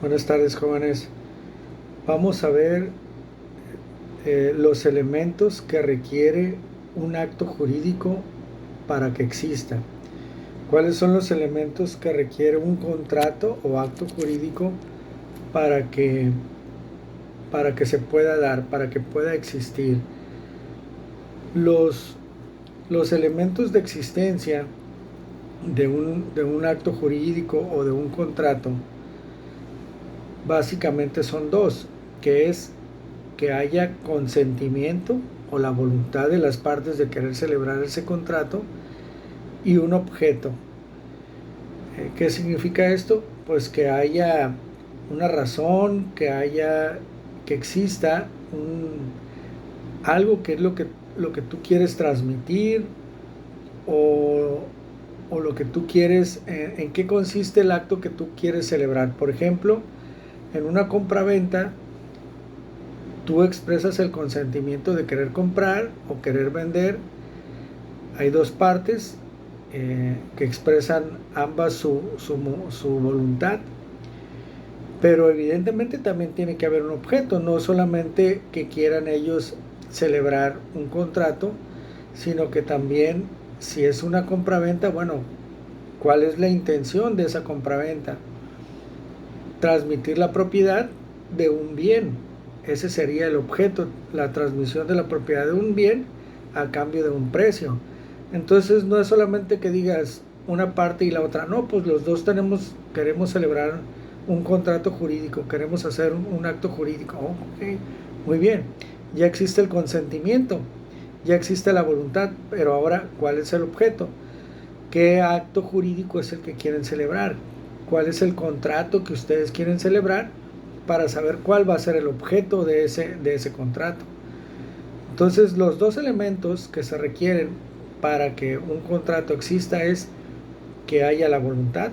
Buenas tardes, jóvenes. Vamos a ver los elementos que requiere un acto jurídico para que exista. ¿Cuáles son los elementos que requiere un contrato o acto jurídico para que, para que se pueda dar, para que pueda existir? Los, los elementos de existencia de un acto jurídico o de un contrato básicamente son dos, que es que haya consentimiento o la voluntad de las partes de querer celebrar ese contrato y un objeto. ¿Qué significa esto? Pues que haya una razón, que exista algo que es lo que tú quieres transmitir o, o lo que tú quieres, en qué consiste el acto que tú quieres celebrar. Por ejemplo, en una compraventa tú expresas el consentimiento de querer comprar o querer vender. Hay dos partes que expresan ambas su voluntad, pero evidentemente también tiene que haber un objeto, no solamente que quieran ellos celebrar un contrato, sino que también, si es una compraventa, bueno, ¿cuál es la intención de esa compraventa? Transmitir la propiedad de un bien. Ese sería el objeto, la transmisión de la propiedad de un bien a cambio de un precio. Entonces no es solamente que digas una parte y la otra, no, pues los dos queremos celebrar un contrato jurídico, queremos hacer un acto jurídico. Oh, ok, muy bien, ya existe el consentimiento, ya existe la voluntad, pero ahora, ¿cuál es el objeto? ¿Qué acto jurídico es el que quieren celebrar? ¿Cuál es el contrato que ustedes quieren celebrar para saber cuál va a ser el objeto de ese contrato? Entonces, los dos elementos que se requieren para que un contrato exista es que haya la voluntad,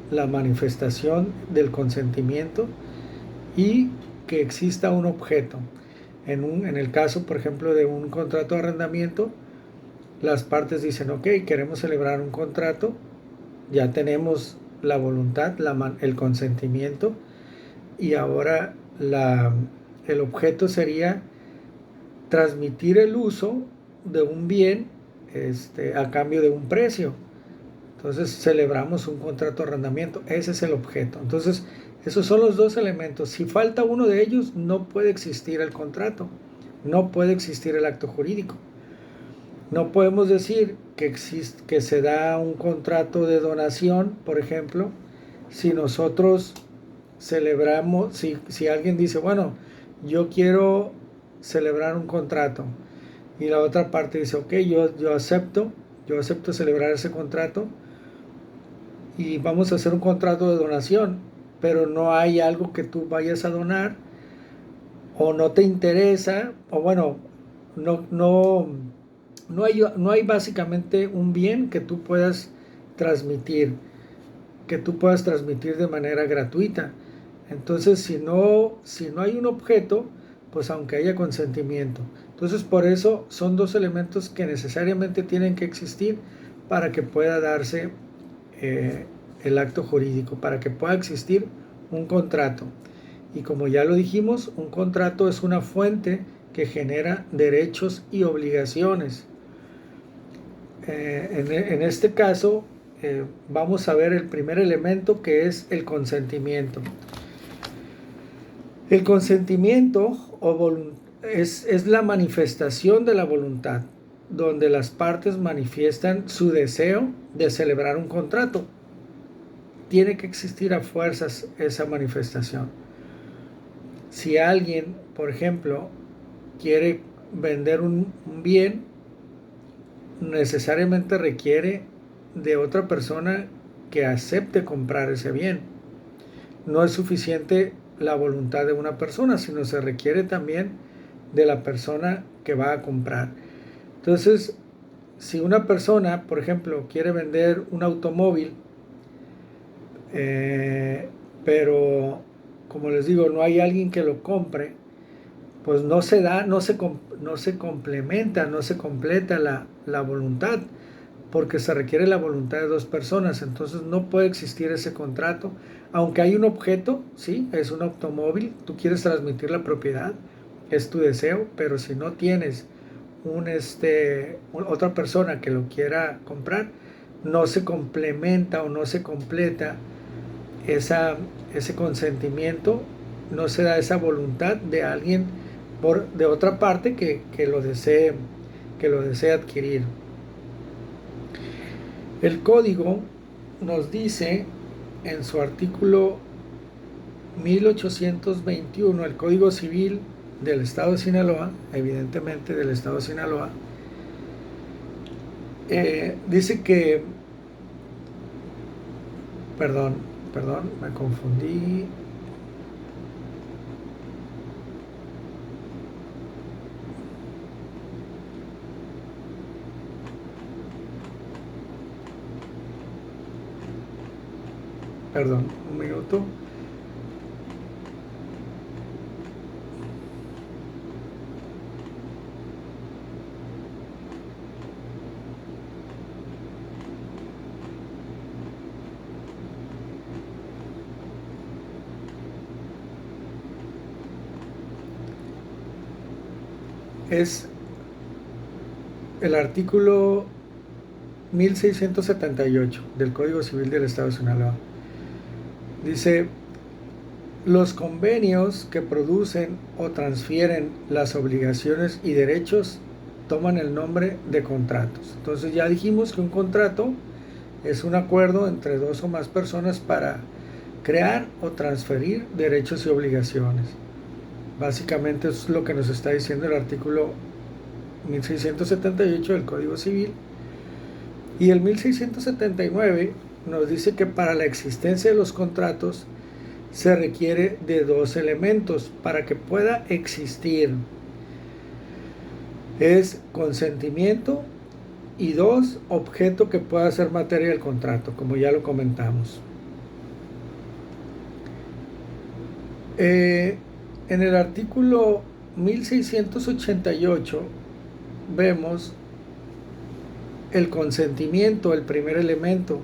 la manifestación del consentimiento y que exista un objeto. En el caso, por ejemplo, de un contrato de arrendamiento, las partes dicen, ok, queremos celebrar un contrato, ya tenemos la voluntad, el consentimiento, y ahora el objeto sería transmitir el uso de un bien a cambio de un precio. Entonces celebramos un contrato de arrendamiento, ese es el objeto. Entonces esos son los dos elementos. Si falta uno de ellos, no puede existir el contrato, no puede existir el acto jurídico. No podemos decir que se da un contrato de donación, por ejemplo, si nosotros celebramos, si alguien dice, bueno, yo quiero celebrar un contrato y la otra parte dice, ok, yo acepto celebrar ese contrato y vamos a hacer un contrato de donación, pero no hay algo que tú vayas a donar o no te interesa, o bueno, no hay básicamente un bien transmitir, que tú puedas transmitir de manera gratuita. Entonces, si no hay un objeto, pues aunque haya consentimiento. Entonces, por eso son dos elementos que necesariamente tienen que existir para que pueda darse eh, el acto jurídico, para que pueda existir un contrato. Y como ya lo dijimos, un contrato es una fuente que genera derechos y obligaciones. En este caso, vamos a ver el primer elemento, que es el consentimiento. El consentimiento es la manifestación de la voluntad, donde las partes manifiestan su deseo de celebrar un contrato. Tiene que existir a fuerzas esa manifestación. Si alguien, por ejemplo, quiere vender un bien, necesariamente requiere de otra persona que acepte comprar ese bien. No es suficiente la voluntad de una persona, sino se requiere también de la persona que va a comprar. Entonces, si una persona, por ejemplo, quiere vender un automóvil, pero como les digo, no hay alguien que lo compre, pues no se da, no se complementa, no se completa la voluntad, porque se requiere la voluntad de dos personas, entonces no puede existir ese contrato. Aunque hay un objeto, sí, es un automóvil, tú quieres transmitir la propiedad, es tu deseo, pero si no tienes otra persona que lo quiera comprar, no se complementa o no se completa ese consentimiento, no se da esa voluntad de alguien de otra parte que lo desee adquirir. El código nos dice en su artículo 1821, el Código Civil del Estado de Sinaloa, evidentemente del Estado de Sinaloa, dice que, perdón, me confundí. Perdón, un minuto. Es el artículo 1678 del Código Civil del Estado de Sinaloa. Dice: los convenios que producen o transfieren las obligaciones y derechos toman el nombre de contratos. Entonces ya dijimos que un contrato es un acuerdo entre dos o más personas para crear o transferir derechos y obligaciones. Básicamente es lo que nos está diciendo el artículo 1678 del Código Civil. Y el 1679 nos dice que para la existencia de los contratos se requiere de dos elementos para que pueda existir. Es consentimiento y dos, objeto que pueda ser materia del contrato, como ya lo comentamos. En el artículo 1688 vemos el consentimiento, el primer elemento.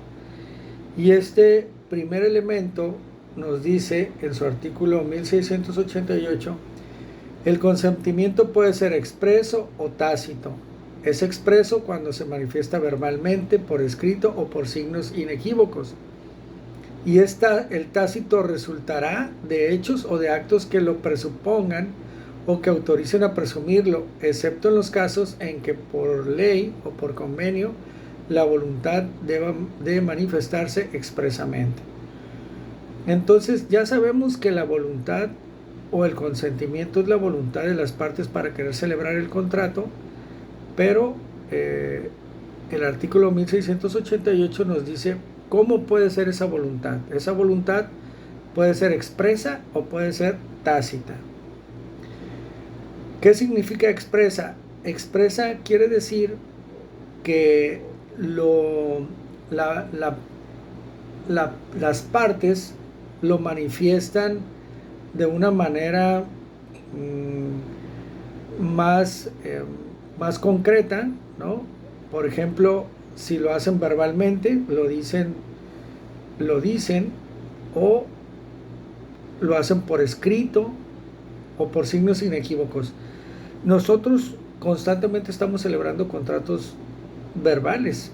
Y este primer elemento nos dice en su artículo 1688, el consentimiento puede ser expreso o tácito. Es expreso cuando se manifiesta verbalmente, por escrito o por signos inequívocos. Y el tácito resultará de hechos o de actos que lo presupongan o que autoricen a presumirlo, excepto en los casos en que por ley o por convenio la voluntad debe manifestarse expresamente. Entonces ya sabemos que la voluntad o el consentimiento es la voluntad de las partes para querer celebrar el contrato, pero el artículo 1688 nos dice cómo puede ser esa voluntad. Esa voluntad puede ser expresa o puede ser tácita. ¿Qué significa expresa? Expresa quiere decir que las partes lo manifiestan de una manera más concreta, ¿no? Por ejemplo, si lo hacen verbalmente, lo dicen o lo hacen por escrito o por signos inequívocos. Nosotros constantemente estamos celebrando contratos verbales.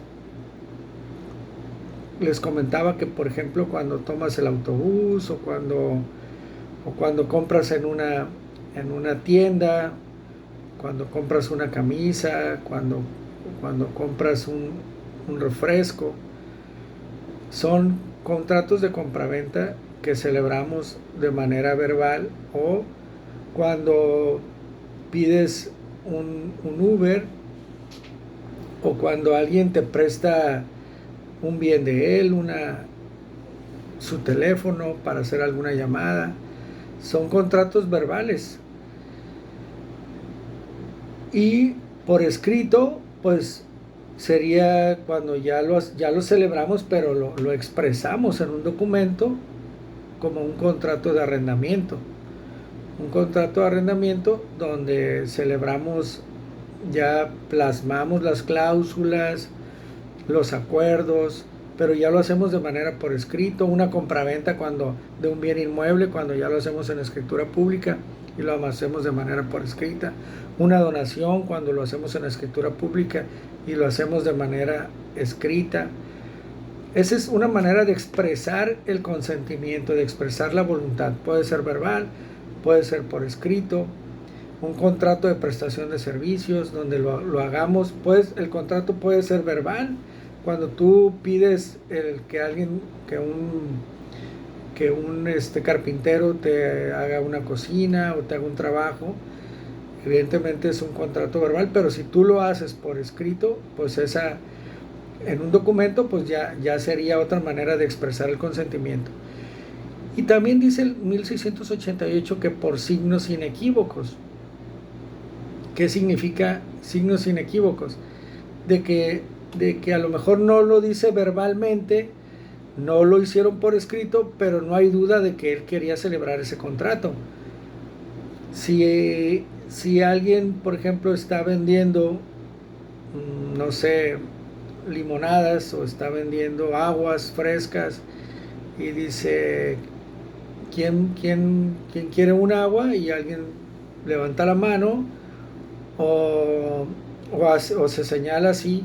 Les comentaba que, por ejemplo, cuando tomas el autobús o cuando compras en una tienda, cuando compras una camisa, cuando compras un refresco, son contratos de compraventa que celebramos de manera verbal, o cuando pides un Uber, o cuando alguien te presta un bien de él, su teléfono para hacer alguna llamada. Son contratos verbales. Y por escrito, pues sería cuando ya lo celebramos, pero lo expresamos en un documento como un contrato de arrendamiento. Un contrato de arrendamiento donde celebramos, ya plasmamos las cláusulas, los acuerdos, pero ya lo hacemos de manera por escrito, una compraventa cuando de un bien inmueble, cuando ya lo hacemos en escritura pública y lo hacemos de manera por escrita, una donación cuando lo hacemos en escritura pública y lo hacemos de manera escrita. Esa es una manera de expresar el consentimiento, de expresar la voluntad. Puede ser verbal, puede ser por escrito. Un contrato de prestación de servicios donde lo hagamos, pues el contrato puede ser verbal, cuando tú pides que un carpintero te haga una cocina o te haga un trabajo, evidentemente es un contrato verbal, pero si tú lo haces por escrito, pues en un documento, pues ya sería otra manera de expresar el consentimiento. Y también dice el 1688 que por signos inequívocos. ¿Qué significa signos inequívocos? De que a lo mejor no lo dice verbalmente, no lo hicieron por escrito, pero no hay duda de que él quería celebrar ese contrato. Si alguien, por ejemplo, está vendiendo, no sé, limonadas o está vendiendo aguas frescas y dice, ¿quién quiere un agua? Y alguien levanta la mano o se señala así,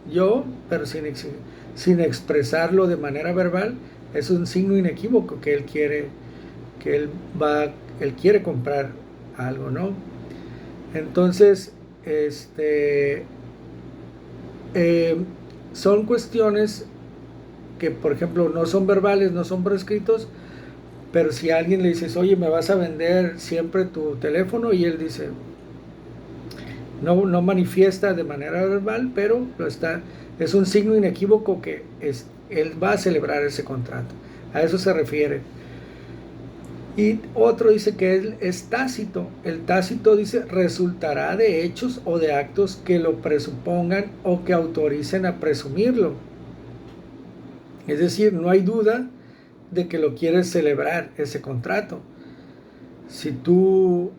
yo, pero sin expresarlo de manera verbal, es un signo inequívoco que él quiere comprar algo, ¿no? Entonces, son cuestiones que, por ejemplo, no son verbales, no son por escritos, pero si a alguien le dices, oye, me vas a vender siempre tu teléfono, y él dice, no manifiesta de manera verbal, pero es un signo inequívoco que él va a celebrar ese contrato. A eso se refiere. Y otro dice que es tácito. El tácito dice resultará de hechos o de actos que lo presupongan o que autoricen a presumirlo. Es decir, no hay duda de que lo quieres celebrar ese contrato. Si tú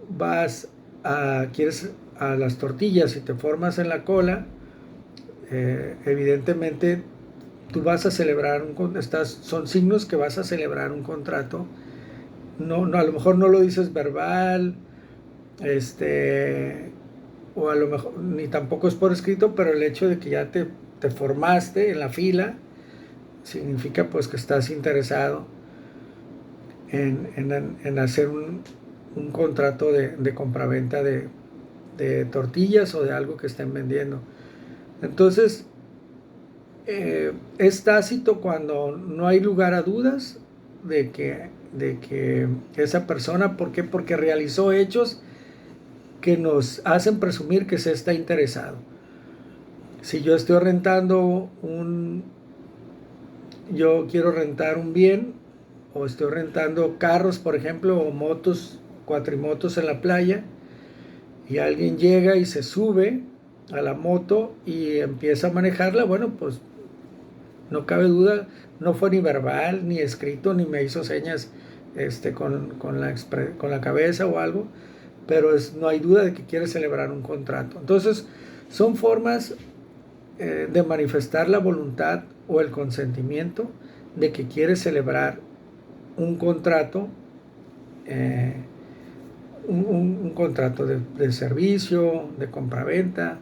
quieres a las tortillas y te formas en la cola, evidentemente tú vas a celebrar son signos que vas a celebrar un contrato. No, a lo mejor no lo dices verbal, o a lo mejor ni tampoco es por escrito, pero el hecho de que ya te formaste en la fila significa pues que estás interesado en hacer un contrato de compraventa de tortillas o de algo que estén vendiendo. Entonces, es tácito cuando no hay lugar a dudas de que esa persona, ¿por qué? Porque realizó hechos que nos hacen presumir que se está interesado. Si yo yo quiero rentar un bien, o estoy rentando carros, por ejemplo, o motos, cuatrimotos en la playa, y alguien llega y se sube a la moto y empieza a manejarla, bueno, pues no cabe duda, no fue ni verbal, ni escrito, ni me hizo señas con la cabeza o algo, pero no hay duda de que quiere celebrar un contrato. Entonces, son formas de manifestar la voluntad o el consentimiento de que quiere celebrar un contrato, un contrato de servicio, de compraventa.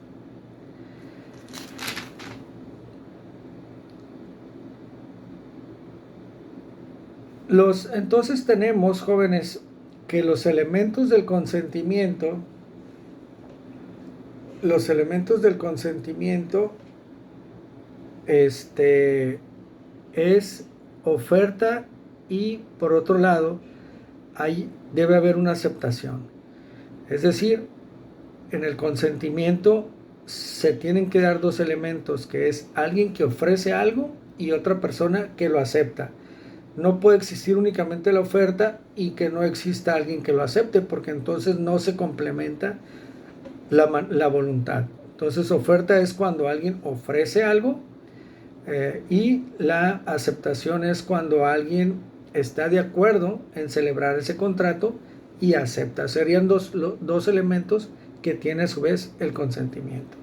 Entonces tenemos, jóvenes, que los elementos del consentimiento es oferta, y por otro lado debe haber una aceptación. Es decir, en el consentimiento se tienen que dar dos elementos, que es alguien que ofrece algo y otra persona que lo acepta. No puede existir únicamente la oferta y que no exista alguien que lo acepte, porque entonces no se complementa la voluntad. Entonces, oferta es cuando alguien ofrece algo, y la aceptación es cuando alguien está de acuerdo en celebrar ese contrato y acepta. Serían dos elementos que tiene a su vez el consentimiento.